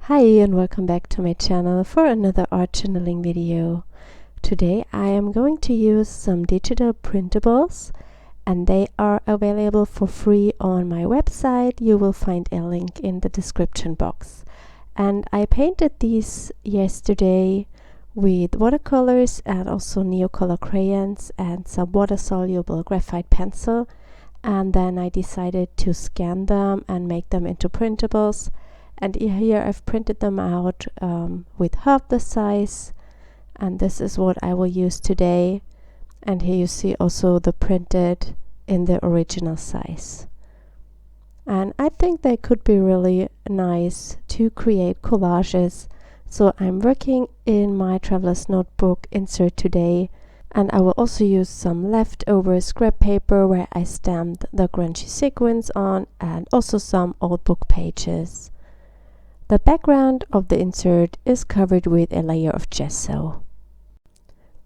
Hi and welcome back to my channel for another art journaling video. Today I am going to use some digital printables and they are available for free on my website. You will find a link in the description box. And I painted these yesterday with watercolors and also Neocolor crayons and some water-soluble graphite pencil, and then I decided to scan them and make them into printables. And here I've printed them out with half the size, and this is what I will use today. And here you see also the printed in the original size. And I think they could be really nice to create collages. So I'm working in my traveler's notebook insert today, and I will also use some leftover scrap paper where I stamped the grungy sequins on, and also some old book pages. The background of the insert is covered with a layer of gesso.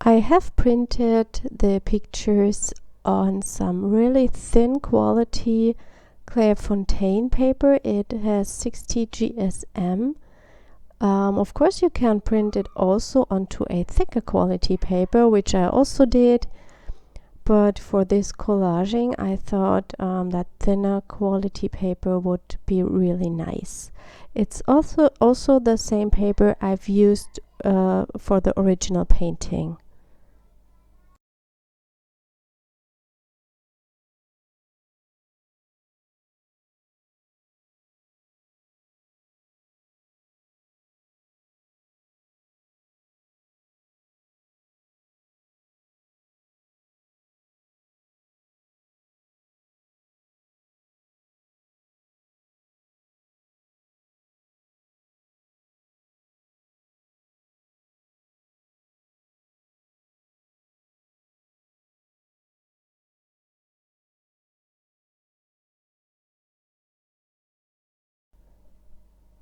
I have printed the pictures on some really thin quality Clairfontaine paper. It has 60 GSM. Of course you can print it also onto a thicker quality paper, which I also did. But for this collaging, I thought that thinner quality paper would be really nice. It's also the same paper I've used for the original painting.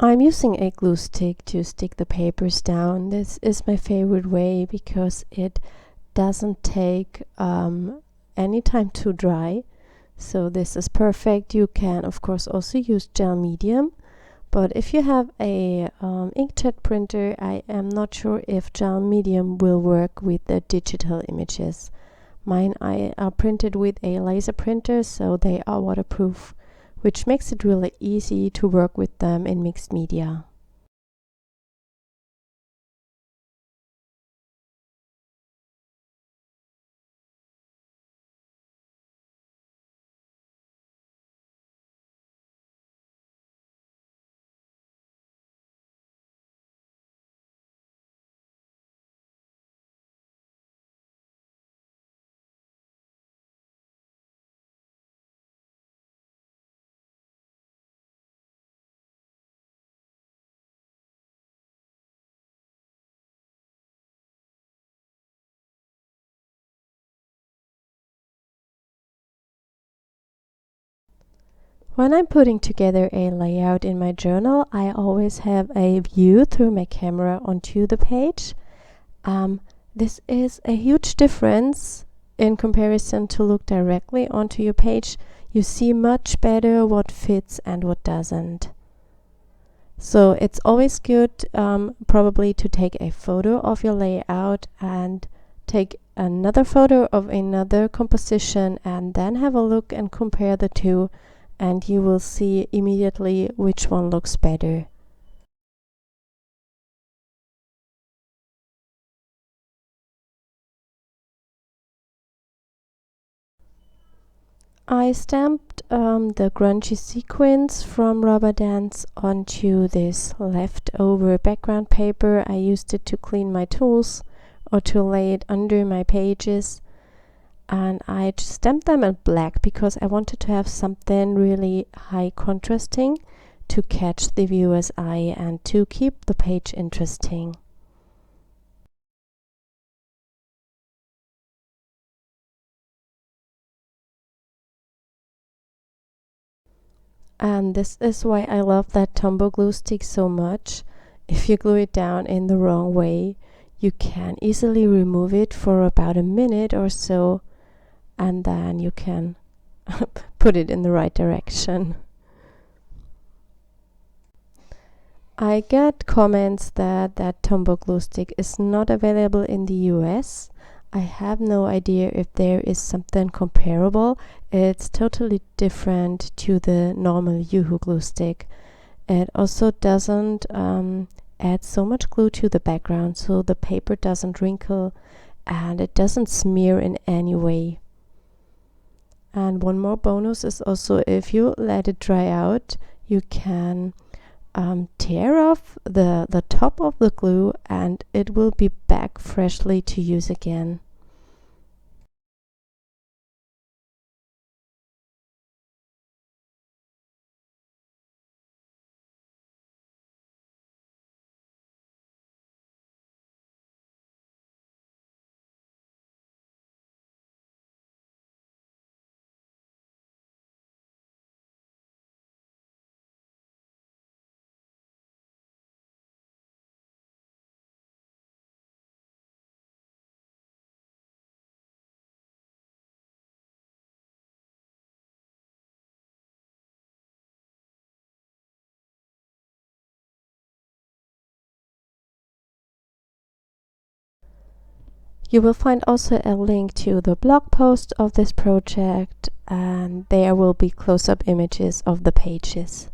I'm using a glue stick to stick the papers down. This is my favorite way because it doesn't take any time to dry. So this is perfect. You can of course also use gel medium, but if you have a inkjet printer, I am not sure if gel medium will work with the digital images. Mine are printed with a laser printer, so they are waterproof, which makes it really easy to work with them in mixed media. When I'm putting together a layout in my journal, I always have a view through my camera onto the page. This is a huge difference in comparison to look directly onto your page. You see much better what fits and what doesn't. So it's always good probably to take a photo of your layout and take another photo of another composition and then have a look and compare the two, and you will see immediately which one looks better. I stamped the grungy sequins from Rubber Dance onto this leftover background paper. I used it to clean my tools or to lay it under my pages. And I just stamped them in black because I wanted to have something really high contrasting to catch the viewer's eye and to keep the page interesting. And this is why I love that Tombow glue stick so much. If you glue it down in the wrong way, you can easily remove it for about a minute or so, and then you can put it in the right direction. I get comments that that Tombow glue stick is not available in the US. I have no idea if there is something comparable. It's totally different to the normal Yoo-hoo glue stick. It also doesn't add so much glue to the background, so the paper doesn't wrinkle and it doesn't smear in any way. And one more bonus is also, if you let it dry out, you can tear off the top of the glue and it will be back freshly to use again. You will find also a link to the blog post of this project, and there will be close-up images of the pages.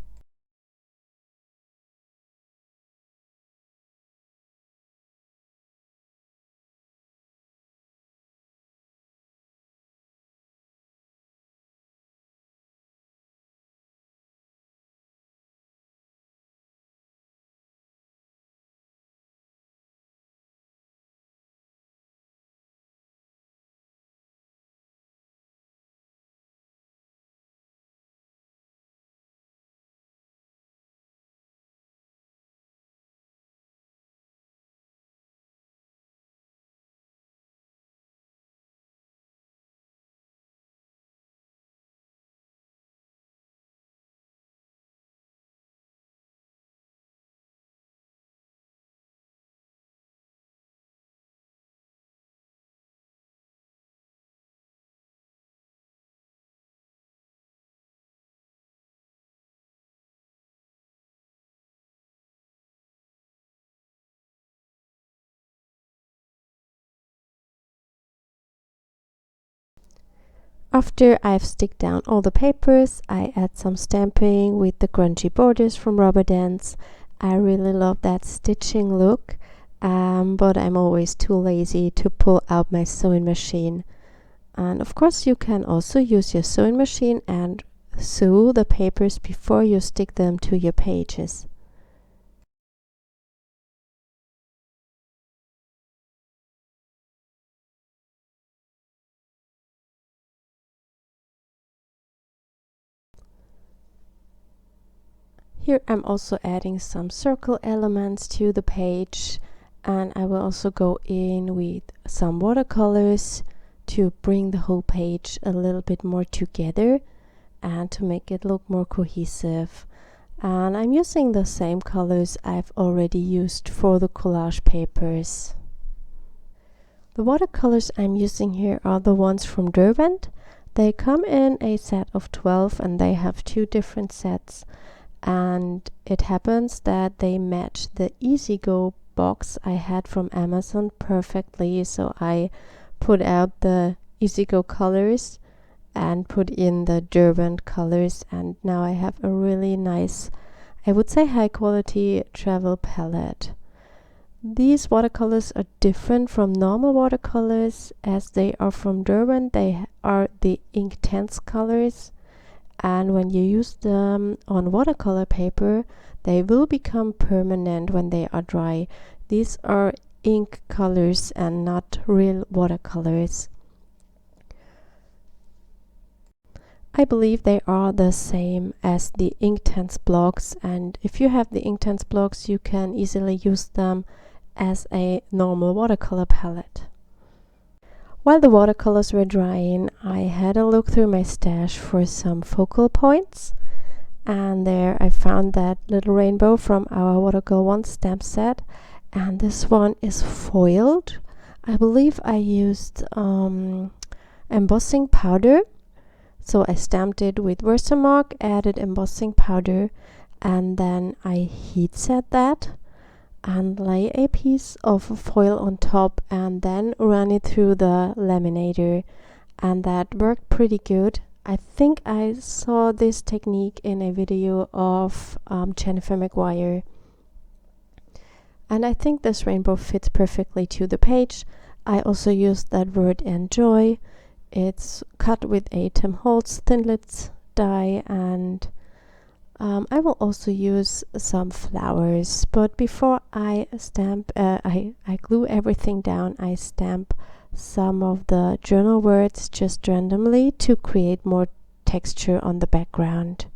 After I've sticked down all the papers, I add some stamping with the grungy borders from Rubber Dance. I really love that stitching look, but I'm always too lazy to pull out my sewing machine. And of course you can also use your sewing machine and sew the papers before you stick them to your pages. Here I'm also adding some circle elements to the page, and I will also go in with some watercolors to bring the whole page a little bit more together and to make it look more cohesive. And I'm using the same colors I've already used for the collage papers. The watercolors I'm using here are the ones from Derwent. They come in a set of 12 and they have 2 different sets. And it happens that they match the EasyGo box I had from Amazon perfectly, so I put out the EasyGo colors and put in the Derwent colors, and now I have a really nice, I would say high quality travel palette. These watercolors are different from normal watercolors as they are from Derwent. They are the Inktense colors, and when you use them on watercolor paper, they will become permanent when they are dry. These are ink colors and not real watercolors. I believe they are the same as the Inktense blocks, and if you have the Inktense blocks, you can easily use them as a normal watercolor palette. While the watercolors were drying, I had a look through my stash for some focal points, and there I found that little rainbow from our Watercolor 1 stamp set, and this one is foiled. I believe I used embossing powder, so I stamped it with Versamark, added embossing powder, and then I heat set that and lay a piece of foil on top and then run it through the laminator, and that worked pretty good. I think I saw this technique in a video of Jennifer McGuire, and I think this rainbow fits perfectly to the page. I also used that word enjoy. It's cut with a Tim Holtz Thinlits die, and I will also use some flowers, but before I stamp, I glue everything down, I stamp some of the journal words just randomly to create more texture on the background.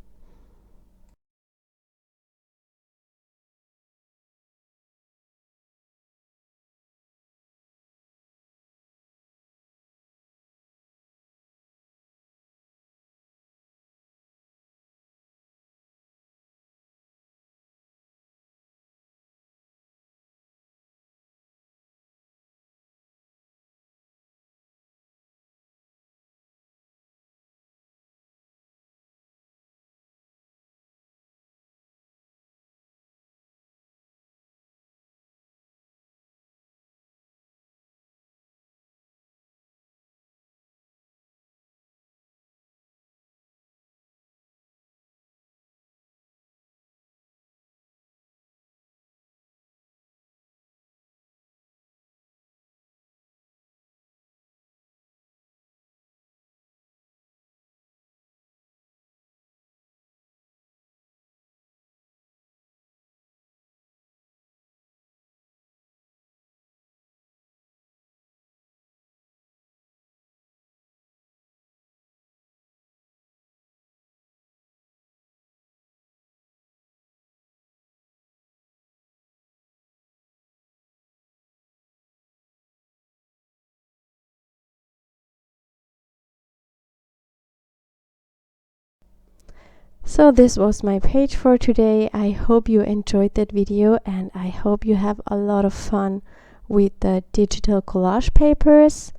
So this was my page for today. I hope you enjoyed that video, and I hope you have a lot of fun with the digital collage papers.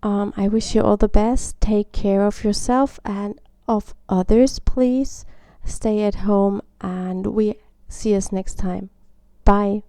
I wish you all the best. Take care of yourself and of others, please. Stay at home, and we see us next time. Bye.